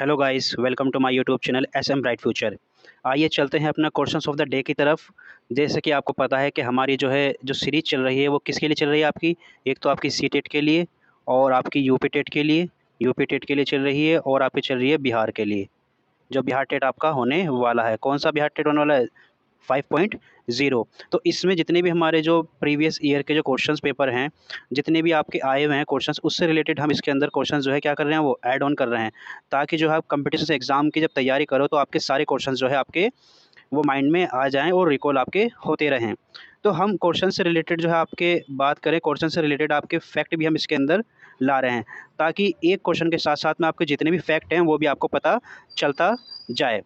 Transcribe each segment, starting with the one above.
Hello guys, welcome to my YouTube channel SM bright future. आइए चलते हैं अपना क्वेश्चंस ऑफ द डे की तरफ। जैसे कि आपको पता है कि हमारी जो सीरीज़ चल रही है वो किसके लिए चल रही है आपकी। एक तो आपकी सी टेट के लिए और आपकी यूपी टेट के लिए। यूपी टेट के लिए चल रही है और आपकी चल रही है बिहार के लिए। जो बिहार टेट आपका होने वाला है, कौन सा बिहार टेट होने वाला है? 5.0। तो इसमें जितने भी हमारे जो प्रीवियस ईयर के जो क्वेश्चंस पेपर हैं, जितने भी आपके आए हुए हैं क्वेश्चंस, उससे रिलेटेड हम इसके अंदर क्वेश्चंस जो है क्या कर रहे हैं, वो ऐड ऑन कर रहे हैं, ताकि जो है आप कंपटीशन एग्ज़ाम की जब तैयारी करो तो आपके सारे क्वेश्चंस जो है आपके वो माइंड में आ जाएँ और रिकॉल आपके होते रहें। तो हम क्वेश्चन से रिलेटेड जो है आपके बात करें, क्वेश्चन से रिलेटेड आपके फैक्ट भी हम इसके अंदर ला रहे हैं, ताकि एक क्वेश्चन के साथ-साथ में आपके जितने भी फैक्ट हैं वो भी आपको पता चलता जाए।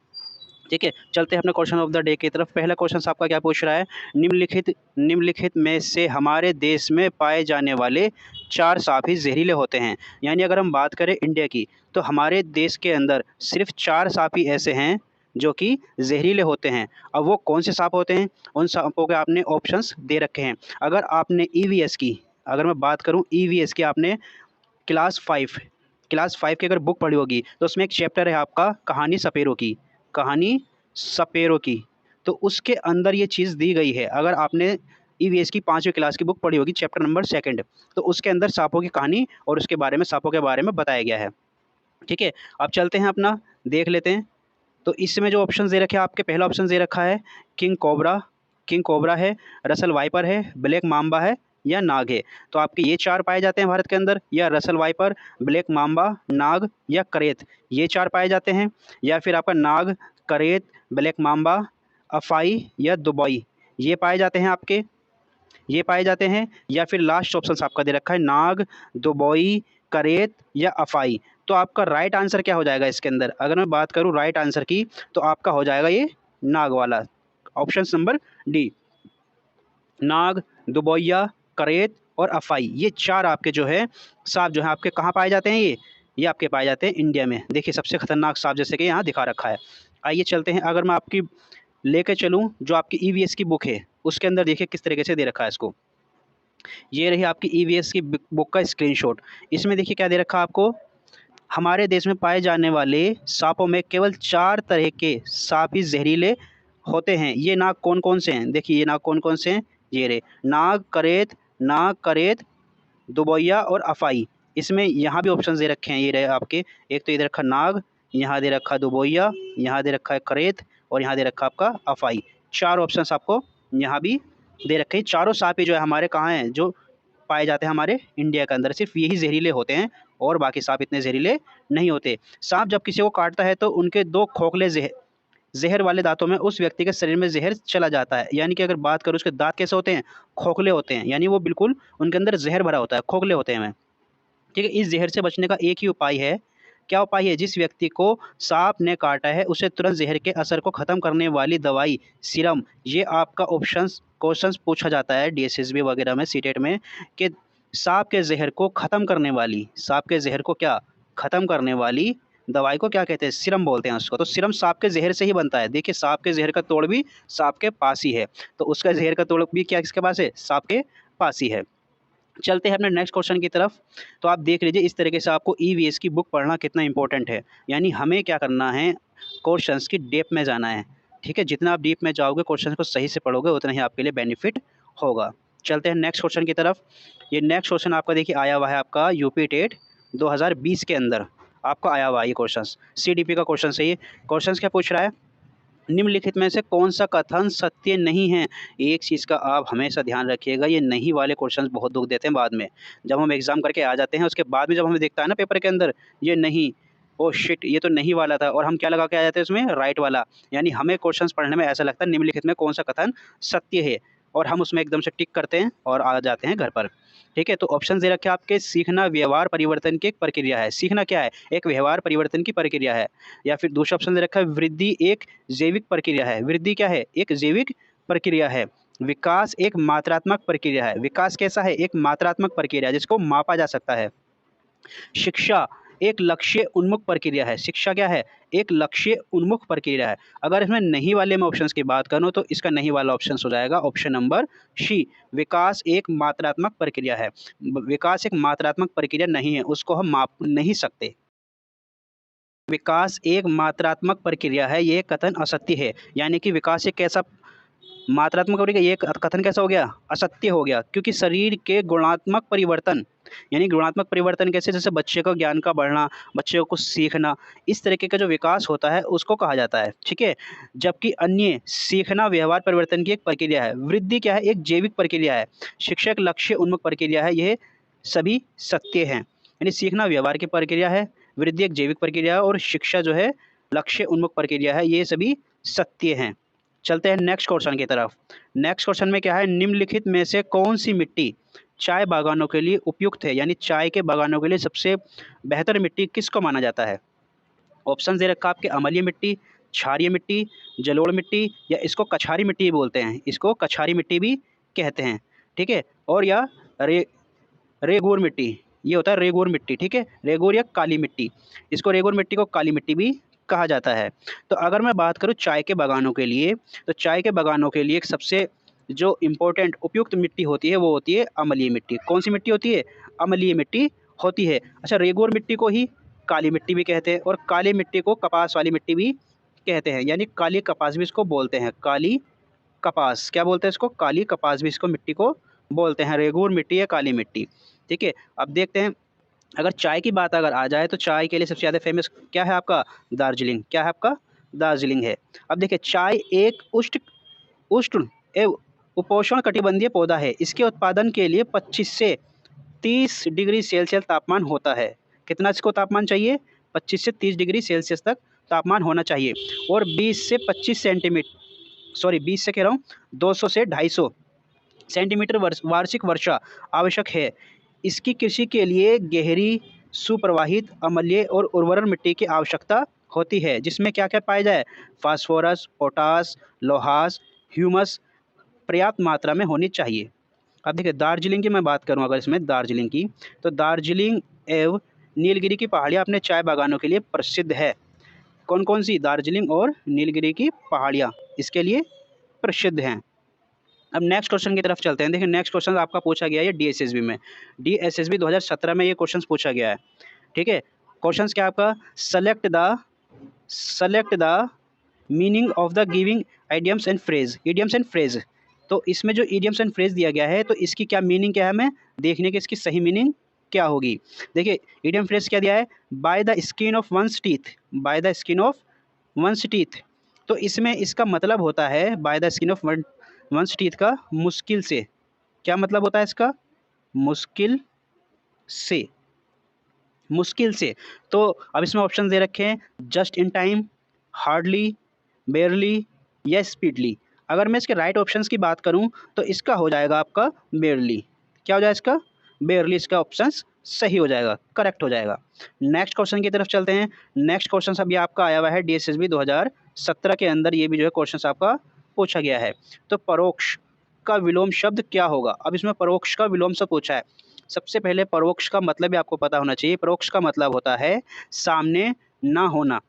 ठीक है, चलते हैं अपने क्वेश्चन ऑफ द डे की तरफ। पहला क्वेश्चन आपका क्या पूछ रहा है? निम्नलिखित में से हमारे देश में पाए जाने वाले 4 साँप ही ज़हरीले होते हैं। यानी अगर हम बात करें इंडिया की, तो हमारे देश के अंदर सिर्फ़ 4 साँप ही ऐसे हैं जो कि ज़हरीले होते हैं। अब वो कौन से साँप होते हैं? उन साँपों के आपने ऑप्शंस दे रखे हैं। अगर आपने ईवीएस की, अगर मैं बात करूँ ईवीएस की, आपने क्लास 5 की अगर बुक पढ़ी होगी, तो उसमें एक चैप्टर है आपका कहानी सपेरों की। कहानी सपेरों की, तो उसके अंदर ये चीज़ दी गई है। अगर आपने ईवीएस की 5वीं क्लास की बुक पढ़ी होगी, चैप्टर नंबर 2, तो उसके अंदर सांपों की कहानी और उसके बारे में, सांपों के बारे में बताया गया है। ठीक है, अब चलते हैं अपना देख लेते हैं। तो इसमें जो ऑप्शन दे रखे हैं आपके, पहला ऑप्शन दे रखा है किंग कोबरा है, रसल वाइपर है, ब्लैक माम्बा है या नाग है। तो आपके ये 4 पाए जाते हैं भारत के अंदर, या रसल वाइपर, ब्लैक माम्बा, नाग या करेत, ये 4 पाए जाते हैं। या फिर आपका नाग, करेत, ब्लैक माम्बा, अफाई या दुबई, ये पाए जाते हैं आपके, ये पाए जाते हैं। या फिर लास्ट ऑप्शन आपका दे रखा है नाग, दुबई, करेत या अफाई। तो आपका राइट आंसर क्या हो जाएगा इसके अंदर? अगर मैं बात करूँ राइट आंसर की, तो आपका हो जाएगा ये नाग वाला, ऑप्शन नंबर डी। नाग, दुबैया, करेत और अफाई, ये 4 आपके जो है सांप जो है आपके कहाँ पाए जाते हैं? ये आपके पाए जाते हैं इंडिया में। देखिए सबसे खतरनाक सांप जैसे कि यहाँ दिखा रखा है। आइए चलते हैं, अगर मैं आपकी लेके चलूँ जो आपकी ईवीएस की बुक है, उसके अंदर देखिए किस तरीके से दे रखा है इसको। ये रही आपकी ईवीएस की बुक का स्क्रीनशॉट। इसमें देखिए क्या दे रखा है आपको, हमारे देश में पाए जाने वाले सांपों में केवल 4 तरह के सांप ही जहरीले होते हैं। ये नाग कौन कौन से हैं? देखिए ये नाग कौन कौन से हैं, ये रहे नाग, करेत, दुबैया और अफाई। इसमें यहाँ भी ऑप्शन दे रखे हैं, ये रहे आपके, एक तो इधर रखा नाग, यहाँ दे रखा दुबैया, यहाँ दे रखा है करेत और यहाँ दे रखा आपका अफाई। 4 ऑप्शंस आपको यहाँ भी दे रखे हैं। चारों सांप ही जो है हमारे कहाँ हैं, जो पाए जाते हैं हमारे इंडिया के अंदर, सिर्फ यही जहरीले होते हैं और बाकी सांप इतने जहरीले नहीं होते। सांप जब किसी को काटता है तो उनके 2 खोखले ज़हर वाले दाँतों में उस व्यक्ति के शरीर में ज़हर चला जाता है। यानी कि अगर बात करूँ उसके दाँत कैसे होते हैं, खोखले होते हैं, यानी वो बिल्कुल उनके अंदर ज़हर भरा होता है, खोखले होते हैं। ठीक है, इस ज़हर से बचने का एक ही उपाय है। क्या उपाय है? जिस व्यक्ति को सांप ने काटा है उसे तुरंत ज़हर के असर को ख़त्म करने वाली दवाई सीरम, ये आपका क्वेश्चंस पूछा जाता है डीएसएसबी वगैरह में, सीटेट में, कि सांप के ज़हर को क्या ख़त्म करने वाली दवाई को क्या कहते हैं? सीरम बोलते हैं उसको। तो सीरम सांप के ज़हर से ही बनता है। देखिए सांप के ज़हर का तोड़ भी सांप के पास ही है, तो उसका ज़हर का तोड़ भी क्या किसके पास है? सांप के पास ही है। चलते हैं अपने नेक्स्ट क्वेश्चन की तरफ। तो आप देख लीजिए इस तरीके से आपको ईवीएस की बुक पढ़ना कितना इंपॉर्टेंट है। यानी हमें क्या करना है, क्वेश्चंस की डेप्थ में जाना है। ठीक है, जितना आप डीप में जाओगे, क्वेश्चन को सही से पढ़ोगे, उतना ही आपके लिए बेनिफिट होगा। चलते हैं नेक्स्ट क्वेश्चन की तरफ। ये नेक्स्ट क्वेश्चन आपका देखिए आया हुआ है आपका यूपी टेट 2020 के अंदर आपका आया हुआ है ये क्वेश्चन, सीडीपी का क्वेश्चन है ये। क्वेश्चन क्या पूछ रहा है? निम्नलिखित में से कौन सा कथन सत्य नहीं है? एक चीज़ का आप हमेशा ध्यान रखिएगा, ये नहीं वाले क्वेश्चंस बहुत दुःख देते हैं बाद में। जब हम एग्ज़ाम करके आ जाते हैं उसके बाद में जब हमें दिखता है ना पेपर के अंदर ये नहीं, ओह शिट ये तो नहीं वाला था, और हम क्या लगा के आ जाते हैं उसमें, राइट वाला। यानी हमें क्वेश्चंस पढ़ने में ऐसा लगता है निम्नलिखित में कौन सा कथन सत्य है, और हम उसमें एकदम से टिक करते हैं और आ जाते हैं घर पर। ठीक है, तो ऑप्शन दे रखे हैं आपके, सीखना व्यवहार परिवर्तन की एक प्रक्रिया है। सीखना क्या है? एक व्यवहार परिवर्तन की प्रक्रिया है। या फिर दूसरा ऑप्शन दे रखा है, वृद्धि एक जैविक प्रक्रिया है। वृद्धि क्या है? एक जैविक प्रक्रिया है। विकास एक मात्रात्मक प्रक्रिया है। विकास कैसा है? एक मात्रात्मक प्रक्रिया जिसको मापा जा सकता है। शिक्षा एक लक्ष्य उन्मुख प्रक्रिया है। शिक्षा क्या है? एक लक्ष्य उन्मुख प्रक्रिया है। अगर इसमें नहीं वाले में ऑप्शंस की बात करूँ तो इसका नहीं वाला ऑप्शन हो जाएगा ऑप्शन नंबर सी, विकास एक मात्रात्मक प्रक्रिया है। विकास एक मात्रात्मक प्रक्रिया नहीं है, उसको हम माप नहीं सकते। विकास एक मात्रात्मक प्रक्रिया है, ये कथन असत्य है। यानी कि विकास एक कैसा मात्रात्मक प्रक्रिया, ये कथन कैसा हो गया, असत्य हो गया, क्योंकि शरीर के गुणात्मक परिवर्तन, यानी गुणात्मक परिवर्तन कैसे, जैसे बच्चे को ज्ञान का बढ़ना, बच्चे को कुछ सीखना, इस तरीके का जो विकास होता है उसको कहा जाता है, ठीक है। जबकि अन्य सीखना व्यवहार परिवर्तन की एक प्रक्रिया है। वृद्धि क्या है, एक जैविक प्रक्रिया है। शिक्षा एक लक्ष्य उन्मुख प्रक्रिया है। यह सभी सत्य हैं। यानी सीखना व्यवहार की प्रक्रिया है, वृद्धि एक जैविक प्रक्रिया है, और शिक्षा जो है लक्ष्य उन्मुख प्रक्रिया है। ये सभी सत्य हैं। चलते हैं नेक्स्ट क्वेश्चन की तरफ। नेक्स्ट क्वेश्चन में क्या है, निम्नलिखित में से कौन सी मिट्टी चाय बागानों के लिए उपयुक्त है, यानी चाय के बागानों के लिए सबसे बेहतर मिट्टी किसको माना जाता है। ऑप्शन दे रखा आपके, अम्लीय मिट्टी, क्षारीय मिट्टी, जलोढ़ मिट्टी, या इसको कछारी मिट्टी भी बोलते हैं, इसको कछारी मिट्टी भी कहते हैं, ठीक है। और या रेगूर मिट्टी, ये होता है रेगूर मिट्टी, ठीक है, रेगूर या काली मिट्टी, इसको रेगूर मिट्टी को काली मिट्टी भी कहा जाता है। तो अगर मैं बात करूँ चाय के बागानों के लिए, तो चाय के बागानों के लिए एक सबसे जो इम्पोर्टेंट उपयुक्त मिट्टी होती है वो होती है अम्लीय मिट्टी। कौन सी मिट्टी होती है, अम्लीय मिट्टी होती है। अच्छा, रेगूर मिट्टी को ही काली मिट्टी भी कहते हैं, और काली मिट्टी को कपास वाली मिट्टी भी कहते हैं, यानी काली कपास भी इसको बोलते हैं, काली कपास, क्या बोलते हैं इसको, काली कपास भी इसको मिट्टी को बोलते हैं, रेगूर मिट्टी या काली मिट्टी, ठीक है। अब देखते हैं, अगर चाय की बात अगर आ जाए तो चाय के लिए सबसे ज़्यादा फेमस क्या है आपका, दार्जिलिंग, क्या है आपका, दार्जिलिंग है। अब देखिए, चाय एक उष्ण एवं उपोष्ण कटिबंधीय पौधा है। इसके उत्पादन के लिए 25 से 30 डिग्री सेल्सियस तापमान होता है। कितना इसको तापमान चाहिए, 25 से 30 डिग्री सेल्सियस तक तापमान होना चाहिए, और 20 से 25 सेंटीमीटर, सॉरी 20 से कह रहा हूँ, 200 से 250 सेंटीमीटर वार्षिक वर्षा आवश्यक है। इसकी कृषि के लिए गहरी, सुप्रवाहित, अम्लीय और उर्वर मिट्टी की आवश्यकता होती है, जिसमें क्या क्या पाया जाए, फास्फोरस, पोटास, लोहास, ह्यूमस पर्याप्त मात्रा में होनी चाहिए। अब देखिए, दार्जिलिंग की मैं बात करूं अगर इसमें दार्जिलिंग की, तो दार्जिलिंग एवं नीलगिरी की पहाड़ियाँ अपने चाय बागानों के लिए प्रसिद्ध है। कौन कौन सी, दार्जिलिंग और नीलगिरी की पहाड़ियाँ इसके लिए प्रसिद्ध हैं। अब नेक्स्ट क्वेश्चन की तरफ चलते हैं। देखिए, नेक्स्ट क्वेश्चन आपका पूछा गया है डीएसएसबी में, डीएसएसबी 2017 में ये क्वेश्चन पूछा गया है, ठीक है। क्वेश्चन क्या आपका, select the meaning of the giving idioms and phrase, idioms and phrase. तो इसमें जो इडियम्स एंड फ्रेज दिया गया है, तो इसकी क्या मीनिंग क्या है, हमें देखने की इसकी सही मीनिंग क्या होगी। देखिए, इडियम फ्रेज क्या दिया है, by the skin of one's teeth, by the skin of one's teeth. तो इसमें इसका मतलब होता है by the skin of one's teeth का मुश्किल से, क्या मतलब होता है इसका, मुश्किल से, मुश्किल से। तो अब इसमें ऑप्शन दे रखे हैं, जस्ट इन टाइम, हार्डली, बेयरली, या स्पीडली। अगर मैं इसके राइट ऑप्शंस की बात करूं तो इसका हो जाएगा आपका बेयरली, क्या हो जाएगा इसका, बेयरली, इसका ऑप्शन सही हो जाएगा, करेक्ट हो जाएगा। नेक्स्ट क्वेश्चन की तरफ चलते हैं। नेक्स्ट क्वेश्चन अभी आपका आया हुआ है डीएसएसबी 2017 के अंदर, ये भी जो है क्वेश्चन आपका पूछा गया है। तो परोक्ष का विलोम शब्द क्या होगा। अब इसमें परोक्ष का विलोम से पूछा है। सबसे पहले परोक्ष का मतलब भी आपको पता होना चाहिए। परोक्ष का मतलब होता है सामने ना होना,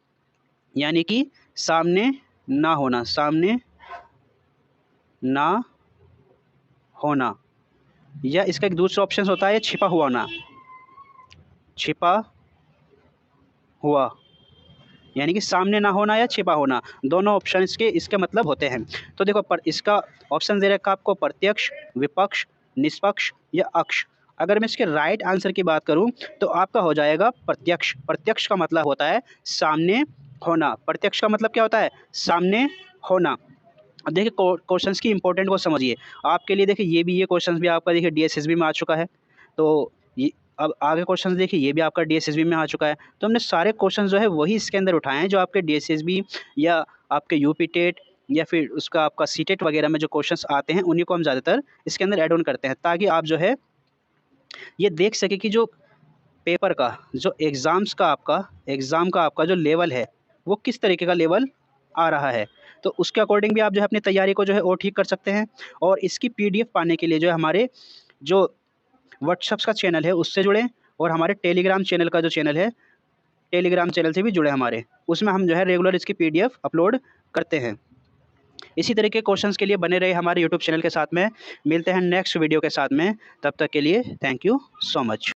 यानी कि सामने ना होना, सामने ना होना, या इसका एक दूसरा ऑप्शन होता है छिपा हुआ होना, छिपा हुआ, यानी कि सामने ना होना या छिपा होना, दोनों ऑप्शन इसके मतलब होते हैं। तो देखो, पर इसका ऑप्शन दे रखा आपको प्रत्यक्ष, विपक्ष, निष्पक्ष या अक्ष। अगर मैं इसके राइट आंसर की बात करूं तो आपका हो जाएगा प्रत्यक्ष। प्रत्यक्ष का मतलब होता है सामने होना, प्रत्यक्ष का मतलब क्या होता है, सामने होना। अब देखिए, क्वेश्चंस की इंपॉर्टेंट को समझिए। आपके लिए देखिए, ये क्वेश्चंस भी आपका देखिए डीएसएसबी में आ चुका है। तो ये अब आगे क्वेश्चंस देखिए, ये भी आपका डीएसएसबी में आ चुका है। तो हमने सारे क्वेश्चंस जो है वही इसके अंदर उठाए हैं, जो आपके डीएसएसबी या आपके यूपी टेट या फिर उसका आपका सीटेट वगैरह में जो क्वेश्चंस आते हैं, उन्हीं को हम ज़्यादातर इसके अंदर ऐड ऑन करते हैं, ताकि आप जो है ये देख सके कि जो पेपर का, जो एग्ज़ाम का आपका जो लेवल है वो किस तरीके का लेवल आ रहा है। तो उसके अकॉर्डिंग भी आप जो है अपनी तैयारी को जो है और ठीक कर सकते हैं। और इसकी पीडीएफ पाने के लिए जो है हमारे जो व्हाट्सएप का चैनल है उससे जुड़ें, और हमारे टेलीग्राम चैनल का जो चैनल है, टेलीग्राम चैनल से भी जुड़े हमारे, उसमें हम जो है रेगुलर इसकी पीडीएफ अपलोड करते हैं। इसी तरह के क्वेश्चंस के लिए बने रहे हमारे यूट्यूब चैनल के साथ में। मिलते हैं नेक्स्ट वीडियो के साथ में, तब तक के लिए थैंक यू सो मच।